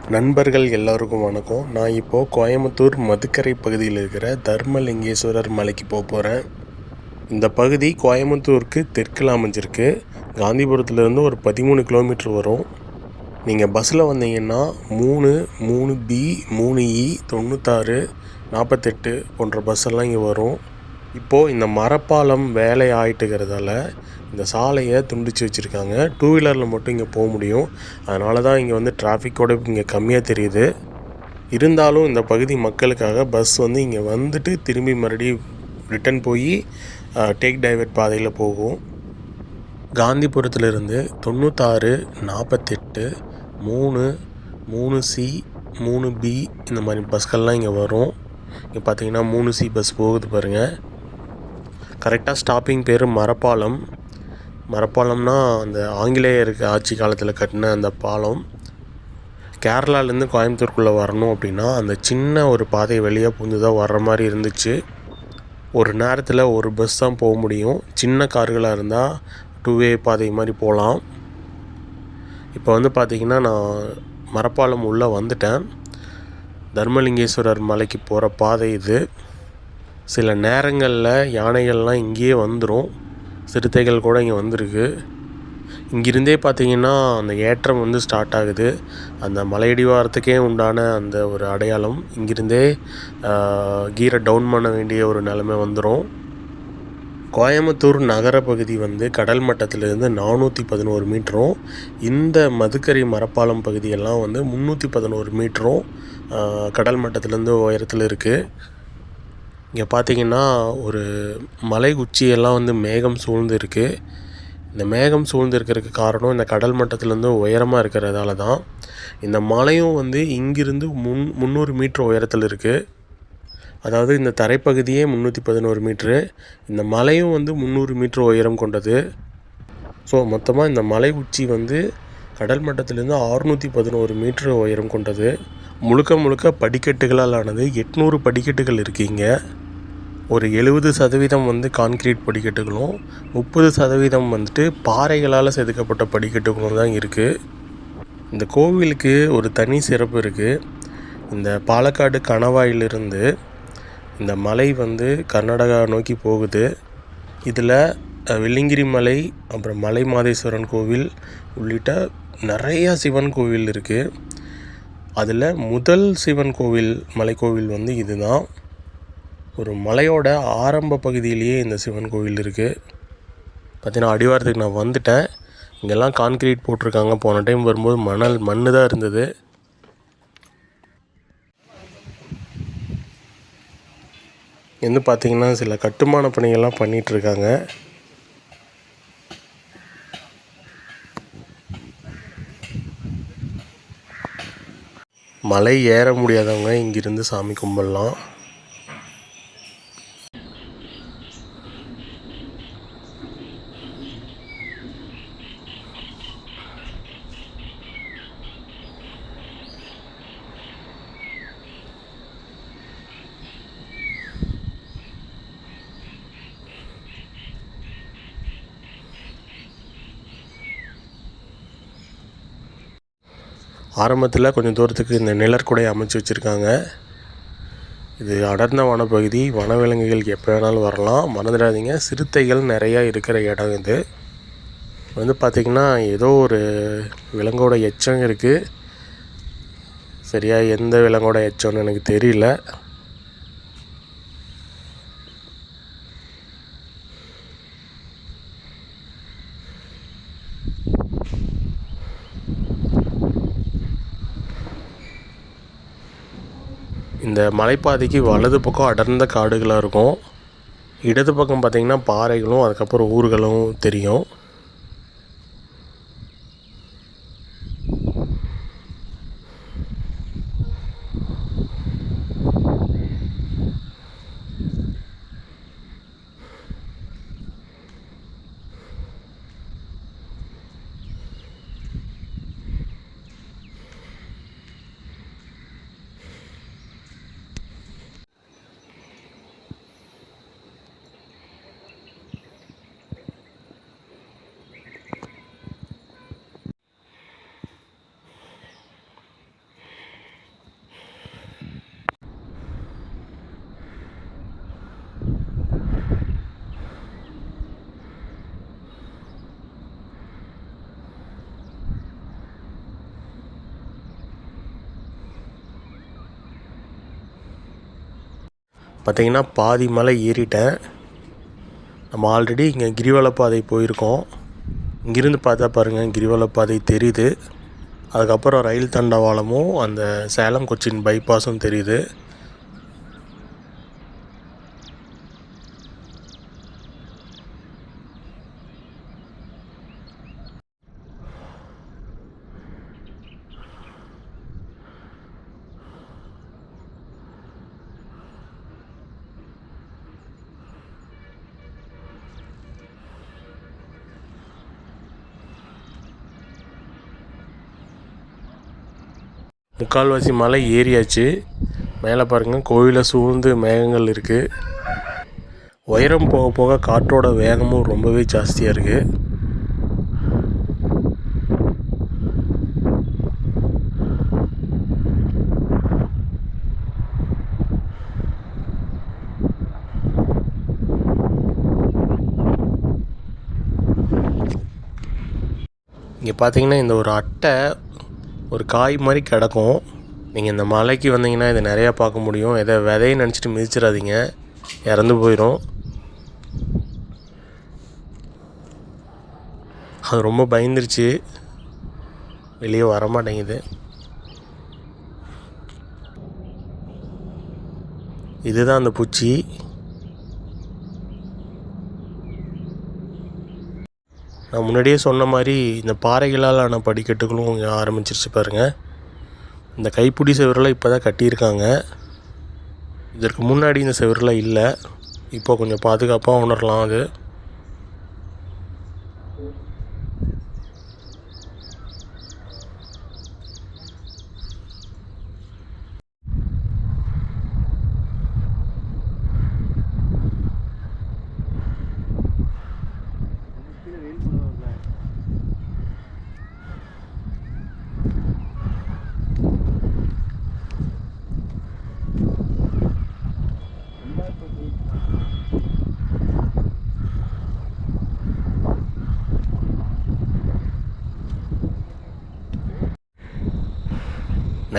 நண்பர்கள் எல்லோருக்கும் வணக்கம். நான் இப்போது கோயம்புத்தூர் மதுக்கரை பகுதியில் இருக்கிற தர்மலிங்கேஸ்வரர் மலைக்கு போகிறேன். இந்த பகுதி கோயம்புத்தூருக்கு தெற்கில் அமைஞ்சிருக்கு. காந்திபுரத்துலேருந்து ஒரு 13 கிலோமீட்டர் வரும். நீங்கள் பஸ்ஸில் வந்தீங்கன்னா 3B 3E 96 48 போன்ற பஸ்ஸெல்லாம் இங்கே வரும். இப்போது இந்த மரப்பாலம் வேலை ஆகிட்டுக்கிறதால இந்த சாலையை துண்டித்து வச்சுருக்காங்க. 2 வீலரில் மட்டும் இங்கே போக முடியும். அதனால தான் இங்கே வந்து டிராஃபிக்கோடு இங்கே கம்மியாக தெரியுது. இருந்தாலும் இந்த பகுதி மக்களுக்காக பஸ் வந்து இங்கே வந்துட்டு திரும்பி மறுபடியும் ரிட்டன் போய் டேக் டைவர்ட் பாதையில் போகும். காந்திபுரத்துலேருந்து 96 48 3C 3B இந்த மாதிரி பஸ்கள்லாம் இங்கே வரும். இங்கே பார்த்தீங்கன்னா 3C பஸ் போகுது பாருங்கள். கரெக்டாக ஸ்டாப்பிங் பேர் மரப்பாலம். மரப்பாலம்னா அந்த ஆங்கிலேயருக்கு ஆட்சி காலத்தில் கட்டின அந்த பாலம். கேரளாலேருந்து கோயம்புத்தூருக்குள்ளே வரணும் அப்படின்னா அந்த சின்ன ஒரு பாதை வெளியே புந்து தான் வர்ற மாதிரி இருந்துச்சு. ஒரு நேரத்தில் ஒரு பஸ் தான் போக முடியும். சின்ன கார்களாக இருந்தால் 2-வே பாதை மாதிரி போகலாம். இப்போ வந்து பார்த்திங்கன்னா நான் மரப்பாலம் உள்ளே வந்துட்டேன். தர்மலிங்கேஸ்வரர் மலைக்கு போகிற பாதை இது. சில நேரங்களில் யானைகள்லாம் இங்கேயே வந்துடும். சிறுத்தைகள் கூட இங்கே வந்திருக்கு. இங்கிருந்தே பார்த்திங்கன்னா அந்த ஏற்றம் வந்து ஸ்டார்ட் ஆகுது. அந்த மலையடிவாரத்துக்கே உண்டான அந்த ஒரு அடையாளம். இங்கிருந்தே கீரை டவுன் பண்ண வேண்டிய ஒரு நிலைமை வந்துடும். கோயம்புத்தூர் நகர பகுதி வந்து கடல் மட்டத்திலிருந்து 411 மீட்டரும், இந்த மதுக்கரை மரப்பாலம் பகுதியெல்லாம் வந்து 311 மீட்டரும் கடல் மட்டத்திலேருந்து உயரத்தில் இருக்குது. இங்கே பார்த்திங்கன்னா ஒரு மலை உச்சியெல்லாம் வந்து மேகம் சூழ்ந்து இருக்குது. இந்த மேகம் சூழ்ந்து இருக்கிறதுக்கு காரணம் இந்த கடல் மட்டத்திலேருந்து உயரமாக இருக்கிறதால தான். இந்த மலையும் வந்து இங்கிருந்து 300 மீட்டர் உயரத்தில் இருக்குது. அதாவது இந்த தரைப்பகுதியே 311 மீட்ரு, இந்த மலையும் வந்து 300 மீட்டர் உயரம் கொண்டது. ஸோ மொத்தமாக இந்த மலை உச்சி வந்து கடல் மட்டத்திலேருந்து 611 மீட்டர் உயரம் கொண்டது. முழுக்க படிக்கட்டுகளால் ஆனது. 800 படிக்கட்டுகள் இருக்குங்க. ஒரு 70% வந்து கான்கிரீட் படிக்கட்டுகளும் 30% வந்துட்டு பாறைகளால் செதுக்கப்பட்ட படிக்கட்டுகளும் தான் இருக்குது. இந்த கோவிலுக்கு ஒரு தனி சிறப்பு இருக்குது. இந்த பாலக்காடு கணவாயிலிருந்து இந்த மலை வந்து கர்நாடகா நோக்கி போகுது. இதில் வெள்ளிங்கிரி மலை, அப்புறம் மலை மாதேஸ்வரன் கோவில் உள்ளிட்ட நிறையா சிவன் கோவில் இருக்குது. அதில் முதல் சிவன் கோவில் மலைக்கோவில் வந்து இதுதான். ஒரு மலையோட ஆரம்ப பகுதியிலேயே இந்த சிவன் கோவில் இருக்குது. பார்த்தீங்கன்னா அடிவாரத்துக்கு நான் வந்துட்டேன். இங்கெல்லாம் கான்கிரீட் போட்டிருக்காங்க. போன டைம் வரும்போது மண் தான் இருந்தது. வந்து பார்த்திங்கன்னா சில கட்டுமான பணிகள்லாம் பண்ணிகிட்ருக்காங்க. மலை ஏற முடியாதவங்க இங்கிருந்து சாமி கும்பிடலாம். ஆரம்பத்தில் கொஞ்சம் தூரத்துக்கு இந்த நிழற்குடை அமைச்சு வச்சுருக்காங்க. இது அடர்ந்த வனப்பகுதி. வனவிலங்குகள் எப்போ வேணாலும் வரலாம். மறந்துடாதீங்க, சிறுத்தைகள் நிறையா இருக்கிற இடம் இது. வந்து பார்த்திங்கன்னா ஏதோ ஒரு விலங்கோட எச்சம் இருக்குது. சரியாக எந்த விலங்கோட எச்சம்னு எனக்கு தெரியல. இந்த மலைப்பாதைக்கு வலது பக்கம் அடர்ந்த காடுகளாக இருக்கும். இடது பக்கம் பார்த்திங்கன்னா பாறைகளும் அதுக்கப்புறம் ஊர்களும் தெரியும். பார்த்திங்கன்னா பாதி மலை ஏறிட்டேன். நம்ம ஆல்ரெடி இங்கே கிரிவலப்பாதை போயிருக்கோம். இங்கிருந்து பார்த்தா பாருங்கள் கிரிவலப்பாதை தெரியுது. அதுக்கப்புறம் ரயில் தண்டவாளமும் அந்த சேலம் கொச்சின் பைபாஸும் தெரியுது. முக்கால்வாசி மலை ஏறியாச்சு. மேலே பாருங்கள் கோயிலை சூழ்ந்து மேகங்கள் இருக்குது. உயரம் போக போக காற்றோட வேகமும் ரொம்பவே ஜாஸ்தியாக இருக்குது. இங்கே பார்த்தீங்கன்னா இந்த ஒரு அட்டை ஒரு காய் மாதிரி கிடக்கும். நீங்கள் இந்த மலைக்கு வந்தீங்கன்னா இதை நிறையா பார்க்க முடியும். எதை விதையை நினச்சிட்டு மிதிச்சிடாதீங்க, இறந்து போயிடும். அது ரொம்ப பயந்துருச்சு, வெளியே வரமாட்டேங்குது. இதுதான் அந்த பூச்சி. நான் முன்னாடியே சொன்ன மாதிரி இந்த பாறைகளால் ஆன படிக்கட்டுகளும் இங்கே ஆரம்பிச்சிருச்சு பாருங்கள். இந்த கைப்பிடி செவரெலாம் இப்போ தான் கட்டியிருக்காங்க. இதற்கு முன்னாடி இந்த செவரெலாம் இல்லை. இப்போ கொஞ்சம் பாதுகாப்பாக உணரலாம். அது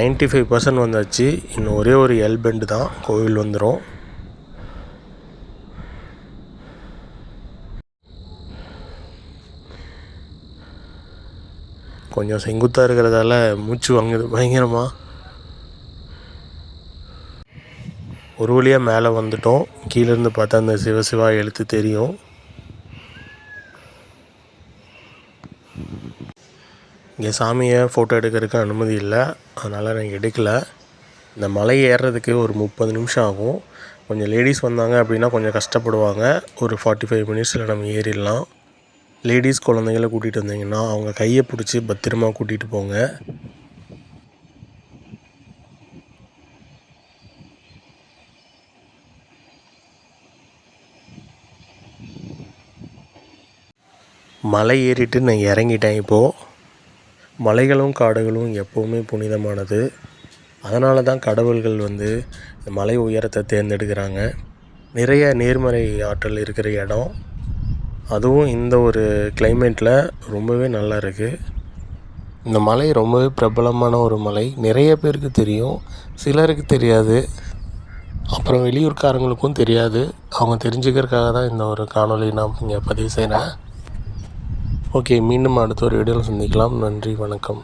%95 வந்தாச்சு. இன்னும் ஒரே ஒரு எல் பெண்டு தான், கோவில் வந்துடும். கொஞ்சம் செங்குத்தாக இருக்கிறதால மூச்சு வாங்குது பயங்கரமாக. ஒரு வழியாக மேலே வந்துட்டோம். கீழேருந்து பார்த்தா அந்த சிவசிவா எழுத்து தெரியும். இங்கே சாமியை ஃபோட்டோ எடுக்கிறதுக்கு அனுமதி இல்லை, அதனால் நான் எடுக்கலை. இந்த மலை ஏறுறதுக்கு ஒரு 30 நிமிஷம் ஆகும். கொஞ்சம் லேடிஸ் வந்தாங்க அப்படின்னா கொஞ்சம் கஷ்டப்படுவாங்க. ஒரு 45 மினிட்ஸில் நம்ம ஏறிடலாம். லேடிஸ் குழந்தைங்கள கூட்டிகிட்டு வந்தீங்கன்னா அவங்க கையை பிடிச்சி பத்திரமா கூட்டிகிட்டு போங்க. மலை ஏறிட்டு நான் இறங்கிட்டேன். இப்போது மலைகளும் காடுகளும் எப்போவுமே புனிதமானது. அதனால தான் கடவுள்கள் இந்த மலை உயரத்தை தேர்ந்தெடுக்கிறாங்க. நிறைய நேர்மறை ஆற்றல் இருக்கிற இடம். அதுவும் இந்த ஒரு கிளைமேட்டில் ரொம்பவே நல்லா இருக்குது. இந்த மலை ரொம்பவே பிரபலமான ஒரு மலை. நிறைய பேருக்கு தெரியும், சிலருக்கு தெரியாது. அப்புறம் வெளியூர்காரங்களுக்கும் தெரியாது. அவங்க தெரிஞ்சுக்கிறதுக்காக தான் இந்த ஒரு காணொளி நான் இங்கே பதிவு செய்கிறேன். ஓகே, மீண்டும் அடுத்த ஒரு வீடியோவில் சந்திக்கலாம். நன்றி, வணக்கம்.